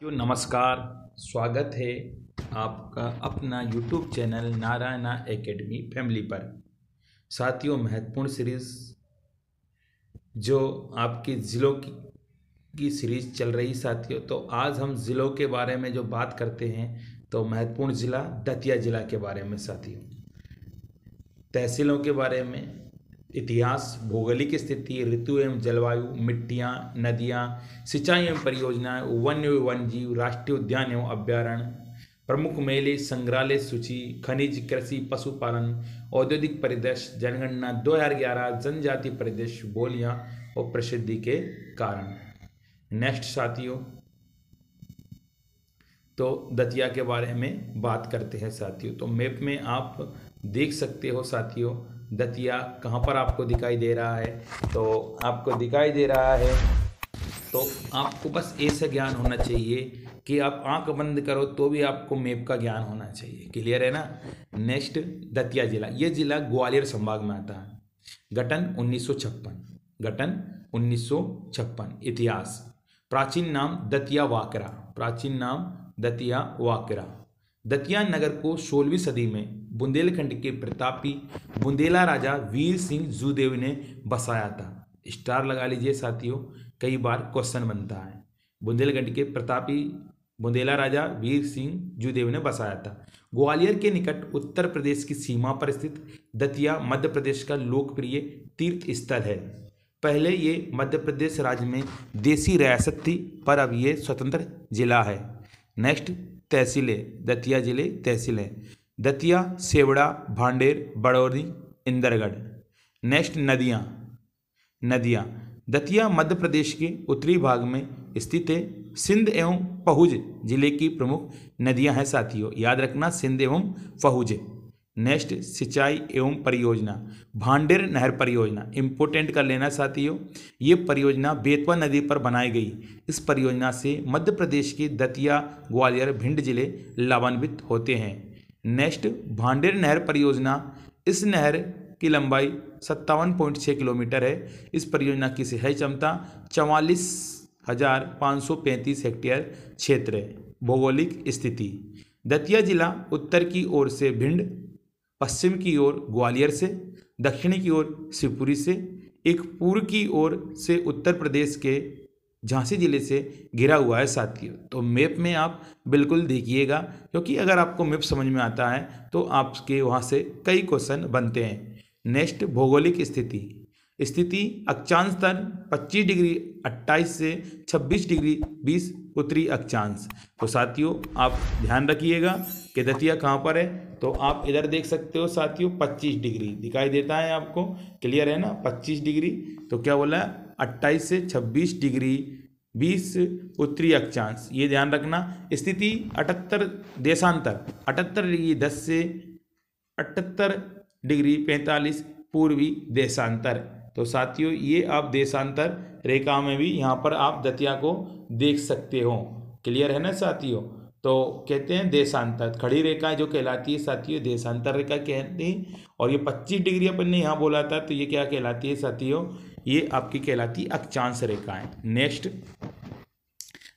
नमस्कार। स्वागत है आपका अपना YouTube channel Narayana academy family पर। साथियों, महत्वपूर्ण सीरीज जो आपके ज़िलों की सीरीज चल रही साथियों, तो आज हम ज़िलों के बारे में जो बात करते हैं तो महत्वपूर्ण ज़िला दतिया ज़िला के बारे में साथियों, तहसीलों के बारे में, इतिहास, भौगोलिक स्थिति, ऋतु एवं जलवायु, मिट्टियाँ, नदियाँ, सिंचाई एवं परियोजनाएं, वन्य एवं वन्यजीव, राष्ट्रीय उद्यान एवं अभ्यारण्य, प्रमुख मेले, संग्रहालय सूची, खनिज, कृषि, पशुपालन, औद्योगिक परिदृश्य, जनगणना 2011, जनजाति परिदृश्य, बोलियां और प्रसिद्धि के कारण। नेक्स्ट साथियों, तो दतिया के बारे में बात करते हैं साथियों। तो मैप में आप देख सकते हो साथियों, दतिया कहाँ पर आपको दिखाई दे रहा है। तो आपको दिखाई दे रहा है, तो आपको बस ऐसा ज्ञान होना चाहिए कि आप आंख बंद करो तो भी आपको मैप का ज्ञान होना चाहिए। क्लियर है ना। नेक्स्ट, दतिया जिला, ये जिला ग्वालियर संभाग में आता है। गठन 1956। इतिहास, प्राचीन नाम दतिया वाकरा, प्राचीन नाम दतिया वाकरा। दतिया नगर को 16वीं सदी में बुंदेलखंड के प्रतापी बुंदेला राजा वीर सिंह जूदेव ने बसाया था। स्टार लगा लीजिए साथियों, कई बार क्वेश्चन बनता है। बुंदेलखंड के प्रतापी बुंदेला राजा वीर सिंह जूदेव ने बसाया था। ग्वालियर के निकट उत्तर प्रदेश की सीमा पर स्थित दतिया मध्य प्रदेश का लोकप्रिय तीर्थ स्थल है। पहले ये मध्य प्रदेश राज्य में देसी रियासत थी, पर अब ये स्वतंत्र जिला है। नेक्स्ट, तहसीलें, दतिया जिले तहसीलें, दतिया, सेवड़ा, भांडेर, बड़ौदी, इंदरगढ़। नेक्स्ट, नदियाँ, दतिया मध्य प्रदेश के उत्तरी भाग में स्थित है। सिंध एवं पहुज जिले की प्रमुख नदियां हैं साथियों, याद रखना, सिंध एवं पहुज। नेक्स्ट, सिंचाई एवं परियोजना, भांडेर नहर परियोजना, इंपोर्टेंट कर लेना साथियों। ये परियोजना बेतवा नदी पर बनाई गई। इस परियोजना से मध्य प्रदेश के दतिया, ग्वालियर, भिंड जिले लाभान्वित होते हैं। नेक्स्ट, भांडेर नहर परियोजना, इस नहर की लंबाई 57.6 किलोमीटर है। इस परियोजना की सिंचाई क्षमता 44,535 हेक्टेयर क्षेत्र है। भौगोलिक स्थिति, दतिया जिला उत्तर की ओर से भिंड, पश्चिम की ओर ग्वालियर से, दक्षिण की ओर शिवपुरी से, एक पूर्व की ओर से उत्तर प्रदेश के झांसी जिले से घिरा हुआ है साथियों। तो मैप में आप बिल्कुल देखिएगा, क्योंकि अगर आपको मैप समझ में आता है तो आपके वहाँ से कई क्वेश्चन बनते हैं। नेक्स्ट, भौगोलिक स्थिति अक्षांश तल 25 डिग्री 28 से 26 डिग्री 20 उत्तरी अक्षांश। तो साथियों, आप ध्यान रखिएगा कि दतिया कहाँ पर है। तो आप इधर देख सकते हो साथियों, 25 डिग्री दिखाई देता है आपको। क्लियर है ना, 25 डिग्री। तो क्या बोला, 28 से 26 डिग्री 20 उत्तरी अक्षांश, ये ध्यान रखना। स्थिति 78 देशांतर 78 डिग्री 10 से 78 डिग्री 45 पूर्वी देशांतर। तो साथियों, ये आप देशांतर रेखा में भी यहाँ पर आप दतिया को देख सकते हो। क्लियर है ना साथियों। तो कहते हैं देशांतर, खड़ी रेखा जो कहलाती है साथियों देशांतर रेखा कहती है। और ये 25 डिग्री अपन ने यहाँ बोला था, तो ये क्या कहलाती है साथियों, ये आपकी कहलाती अक्षांश रेखाएं। नेक्स्ट,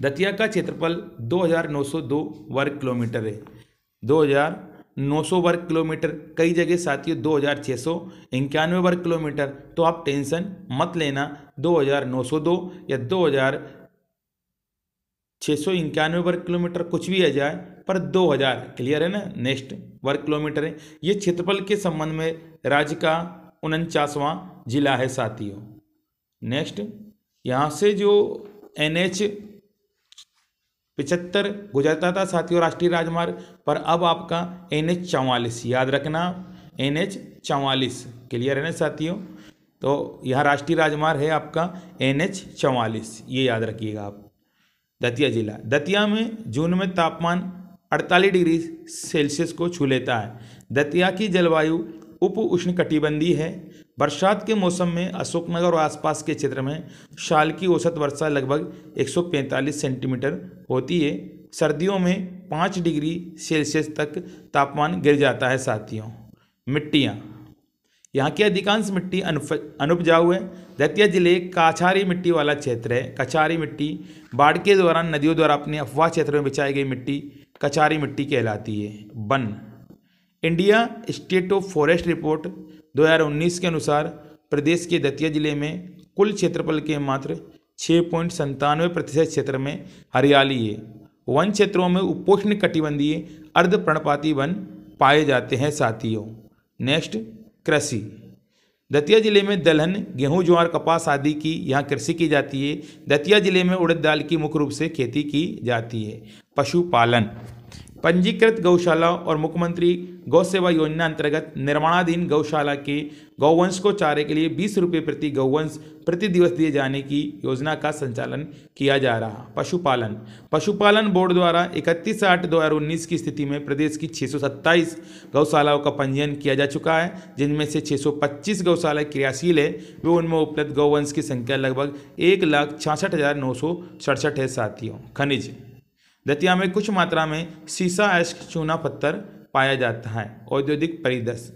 दतिया का क्षेत्रफल 2902 वर्ग किलोमीटर है। 2900 वर्ग किलोमीटर, कई जगह साथियों 2691 वर्ग किलोमीटर। तो आप टेंशन मत लेना, 2902 या 2691 वर्ग किलोमीटर कुछ भी आ जाए, पर 2000 क्लियर है ना, नेक्स्ट वर्ग किलोमीटर है। ये क्षेत्रफल के संबंध में राज्य का 49वां जिला है साथियों। नेक्स्ट, यहाँ से जो NH 75 गुजरता था साथियों, राष्ट्रीय राजमार्ग, पर अब आपका NH 44, याद रखना, NH 44। क्लियर है ना साथियों। तो यह राष्ट्रीय राजमार्ग है आपका NH 44, ये याद रखिएगा आप। दतिया जिला, दतिया में जून में तापमान 48 डिग्री सेल्सियस को छू लेता है। दतिया की जलवायु उप उष्णकटिबंधीय है। बरसात के मौसम में अशोकनगर और आसपास के क्षेत्र में साल की औसत वर्षा लगभग 145 सेंटीमीटर होती है। सर्दियों में 5 डिग्री सेल्सियस तक तापमान गिर जाता है साथियों। मिट्टियाँ, यहाँ की अधिकांश मिट्टी अनुपजाऊ है। दतिया जिले काछारी मिट्टी वाला क्षेत्र है। कछारी मिट्टी बाढ़ के दौरान नदियों द्वारा अपने अफवाह क्षेत्र में बिछाई गई मिट्टी कछारी मिट्टी कहलाती है। One, India state of forest report 2019 के अनुसार प्रदेश के दतिया जिले में कुल क्षेत्रफल के मात्र 6.97% क्षेत्र में हरियाली है। वन क्षेत्रों में उपोष्ण कटिबंधीय अर्ध पर्णपाती वन पाए जाते हैं साथियों। नेक्स्ट, कृषि। दतिया जिले में दलहन, गेहूं, ज्वार, कपास आदि की यहाँ कृषि की जाती है। दतिया जिले में उड़द दाल की मुख्य रूप से खेती की जाती है। पशुपालन, पंजीकृत गौशाला और मुख्यमंत्री गौ सेवा योजना अंतर्गत निर्माणाधीन गौशाला के गौवंश को चारे के लिए 20 रुपये प्रति गौवंश प्रति दिवस दिए जाने की योजना का संचालन किया जा रहा। पशुपालन, पशुपालन बोर्ड द्वारा 31/8/2019 की स्थिति में प्रदेश की 627 गौशालाओं का पंजीयन किया जा चुका है, जिनमें से 625 गौशाला क्रियाशील है। वे उनमें उपलब्ध गौवंश की संख्या लगभग 1,66,967 है साथियों। खनिज, दतिया में कुछ मात्रा में सीसा, अयस्क, चूना पत्थर पाया जाता है। औद्योगिक परिदृश्य,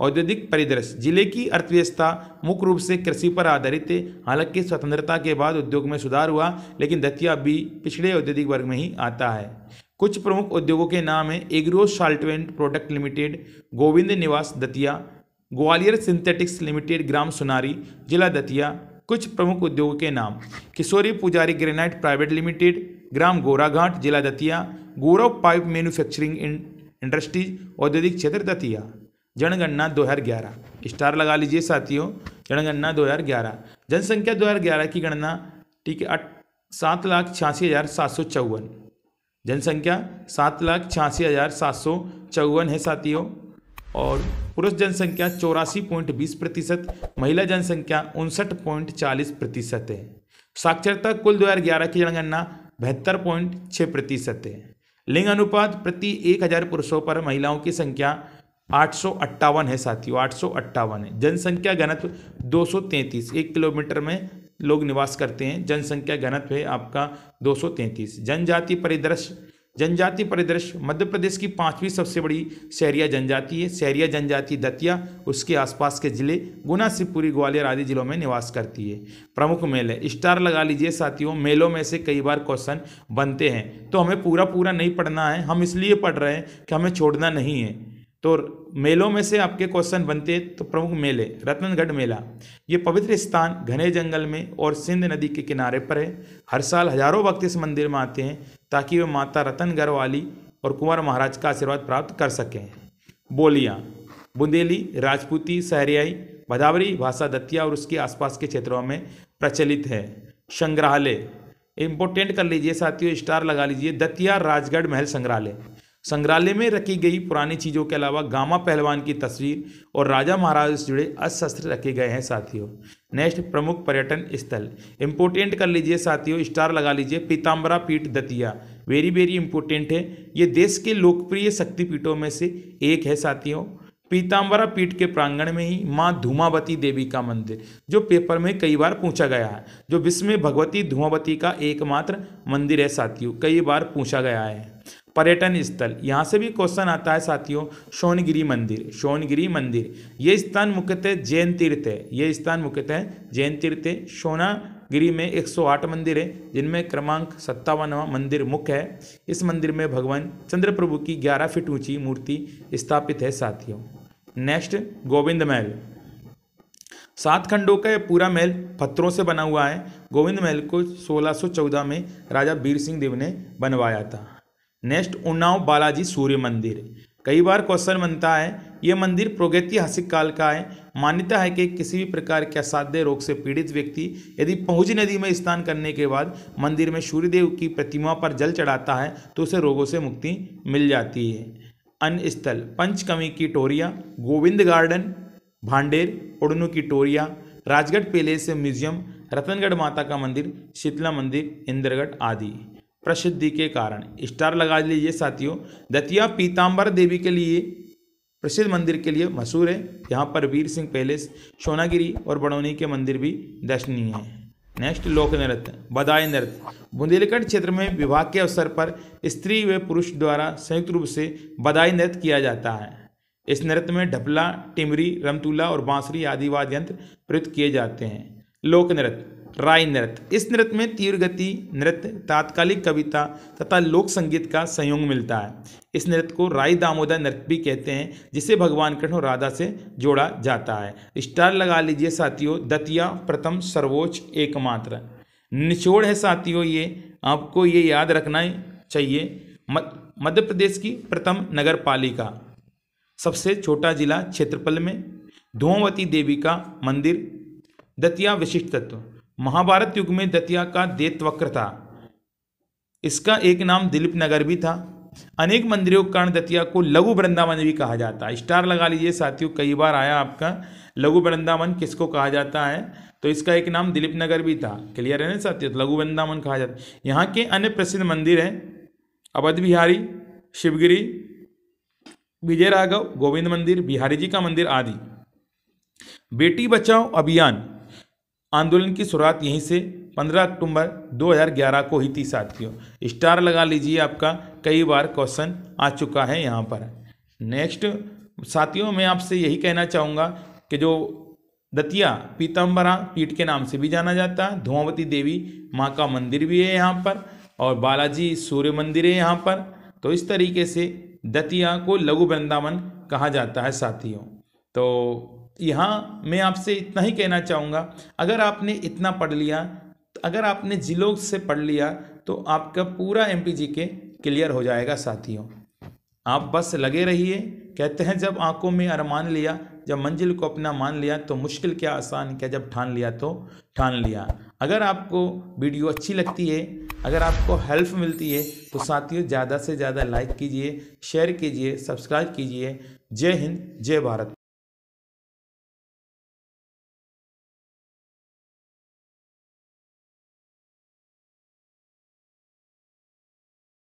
औद्योगिक परिदृश्य जिले की अर्थव्यवस्था मुख्य रूप से कृषि पर आधारित है। हालांकि स्वतंत्रता के बाद उद्योग में सुधार हुआ, लेकिन दतिया भी पिछड़े औद्योगिक वर्ग में ही आता है। कुछ प्रमुख उद्योगों के नाम हैं: agro solvent product limited, Govind निवास दतिया, ग्वालियर सिंथेटिक्स लिमिटेड, ग्राम सुनारी, जिला दतिया। कुछ प्रमुख उद्योगों के नाम: किशोरी पुजारी ग्रेनाइट प्राइवेट लिमिटेड, ग्राम गोराघाट, जिला दतिया, गौरव पाइप मैन्युफैक्चरिंग इंडस्ट्रीज, औद्योगिक क्षेत्र दतिया। जनगणना 2011, स्टार लगा लीजिए साथियों। जनगणना 2011, जनसंख्या 2011 की गणना, ठीक है, 7,86,754। जनसंख्या 7,86,754 है साथियों। और पुरुष जनसंख्या 84.20%, महिला जनसंख्या 59.40% है। साक्षरता कुल 2011 की जनगणना 72.6% है। लिंग अनुपात प्रति 1000 पुरुषों पर महिलाओं की संख्या 858 है साथियों, 858 है। जनसंख्या घनत्व 233, 1 किलोमीटर में लोग निवास करते हैं। जनसंख्या घनत्व है आपका 233। जनजाति परिदृश्य, जनजाति परिदृश्य मध्य प्रदेश की 5वीं सबसे बड़ी सहरिया जनजाति है। सहरिया जनजाति दतिया, उसके आसपास के जिले गुना, शिवपुरी, ग्वालियर आदि जिलों में निवास करती है। प्रमुख मेले, स्टार लगा लीजिए साथियों। मेलों में से कई बार क्वेश्चन बनते हैं, तो हमें पूरा नहीं पढ़ना है। हम इसलिए पढ़ रहे हैं कि हमें छोड़ना नहीं है। तो मेलों में से आपके क्वेश्चन बनते हैं। तो प्रमुख मेले, रतनगढ़ मेला, ये पवित्र स्थान घने जंगल में और सिंध नदी के किनारे पर है। हर साल हजारों भक्त इस मंदिर में आते हैं ताकि वे माता रतनगढ़ वाली और कुंवर महाराज का आशीर्वाद प्राप्त कर सकें। बोलियां, बुंदेली, राजपूती, सहरियाई, भदावरी भाषा दतिया और उसके आसपास के क्षेत्रों में प्रचलित है। संग्रहालय, इंपोर्टेंट कर लीजिए साथियों, स्टार लगा लीजिए। दतिया राजगढ़ महल संग्रहालय, संग्रहालय में रखी गई पुरानी चीज़ों के अलावा गामा पहलवान की तस्वीर और राजा महाराज से जुड़े अस्त्र शस्त्र रखे गए हैं साथियों। नेक्स्ट, प्रमुख पर्यटन स्थल, इंपोर्टेंट कर लीजिए साथियों, स्टार लगा लीजिए। पीताम्बरा पीठ दतिया, वेरी इंपोर्टेंट है। ये देश के लोकप्रिय शक्तिपीठों में से एक है साथियों। पीताम्बरा पीठ के प्रांगण में ही माँ धूमावती देवी का मंदिर, जो पेपर में कई बार पूछा गया है, जो विश्व में भगवती धूमावती का एकमात्र मंदिर है साथियों, कई बार पूछा गया है। पर्यटन स्थल, यहाँ से भी क्वेश्चन आता है साथियों। सोनगिरी मंदिर, सोनगिरी मंदिर, ये स्थान मुख्यतः जैन तीर्थ है। ये स्थान मुख्यतः जैन तीर्थ है। सोनागिरी में 108 मंदिर है, जिनमें क्रमांक 57वां मंदिर मुख्य है। इस मंदिर में भगवान चंद्र प्रभु की 11 फीट ऊंची मूर्ति स्थापित है साथियों। नेक्स्ट, गोविंद महल, 7 खंडों का यह पूरा महल पत्थरों से बना हुआ है। गोविंद महल को 1614 में राजा वीर सिंह देव ने बनवाया था। नेक्स्ट, उन्नाव बालाजी सूर्य मंदिर, कई बार क्वेश्चन बनता है। यह मंदिर प्रागैतिहासिक काल का है। मान्यता है कि किसी भी प्रकार के असाध्य रोग से पीड़ित व्यक्ति यदि पहुंच नदी में स्नान करने के बाद मंदिर में सूर्यदेव की प्रतिमा पर जल चढ़ाता है तो उसे रोगों से मुक्ति मिल जाती है। अन्य स्थल, पंचकमी की टोरिया, गोविंद गार्डन, भांडेर, उड़नू की टोरिया, राजगढ़ पैलेस म्यूजियम, रतनगढ़ माता का मंदिर, शीतला मंदिर, इंद्रगढ़ आदि। प्रसिद्धि के कारण, स्टार लगा लीजिए साथियों। दतिया पीताम्बर देवी के लिए प्रसिद्ध मंदिर के लिए मशहूर है। यहाँ पर वीर सिंह पैलेस, सोनागिरी और बड़ौनी के मंदिर भी दर्शनीय हैं। नेक्स्ट, लोक नृत्य, बदाई नृत्य, बुंदेलखंड क्षेत्र में विवाह के अवसर पर स्त्री व पुरुष द्वारा संयुक्त रूप से बदाई नृत्य किया जाता है। इस नृत्य में ढपला, टिमरी, रमतूला और बांसुरी आदि वाद्य यंत्र प्रयुक्त किए जाते हैं। लोक नृत्य, राई नृत्य। इस नृत्य में तीव्र गति नृत्य, तात्कालिक कविता तथा लोक संगीत का संयोग मिलता है। इस नृत्य को राई दामोदर नृत्य भी कहते हैं, जिसे भगवान कृष्ण और राधा से जोड़ा जाता है। स्टार लगा लीजिए साथियों, दतिया प्रथम, सर्वोच्च, एकमात्र। निचोड़ है साथियों, ये आपको ये याद रखना चाहिए। मध्य प्रदेश की प्रथम नगर पालिका, सबसे छोटा जिला क्षेत्रफल में, धूमावती देवी का मंदिर। दतिया विशिष्ट तत्व, महाभारत युग में दतिया का दैत्यवक्र था, इसका एक नाम दिलीप नगर भी था। अनेक मंदिरों के कारण दतिया को लघु वृंदावन भी कहा जाता है। स्टार लगा लीजिए साथियों, कई बार आया आपका लघु वृंदावन किसको कहा जाता है, तो इसका एक नाम दिलीप नगर भी था। क्लियर है ना साथियों, तो लघु वृंदावन कहा जाता है। यहाँ के अन्य प्रसिद्ध मंदिर हैं अवध बिहारी, शिवगिरी, विजय राघव, गोविंद मंदिर, बिहारी जी का मंदिर आदि। बेटी बचाओ अभियान आंदोलन की शुरुआत यहीं से 15 अक्टूबर 2011 को ही थी साथियों। स्टार लगा लीजिए, आपका कई बार क्वेश्चन आ चुका है यहाँ पर। नेक्स्ट साथियों, मैं आपसे यही कहना चाहूँगा कि जो दतिया पीताम्बरा पीठ के नाम से भी जाना जाता है, धूमावती देवी माँ का मंदिर भी है यहाँ पर, और बालाजी सूर्य मंदिर है यहाँ पर। तो इस तरीके से दतिया को लघु वृंदावन कहा जाता है साथियों। तो यहाँ मैं आपसे इतना ही कहना चाहूँगा, अगर आपने इतना पढ़ लिया, अगर आपने जिलों से पढ़ लिया, तो आपका पूरा एमपी जीके क्लियर हो जाएगा साथियों। आप बस लगे रहिए। कहते हैं जब आंखों में अरमान लिया, जब मंजिल को अपना मान लिया, तो मुश्किल क्या आसान क्या, जब ठान लिया तो ठान लिया। अगर आपको वीडियो अच्छी लगती है, अगर आपको हेल्प मिलती है, तो साथियों ज़्यादा से ज़्यादा लाइक कीजिए, शेयर कीजिए, सब्सक्राइब कीजिए। जय हिंद, जय भारत।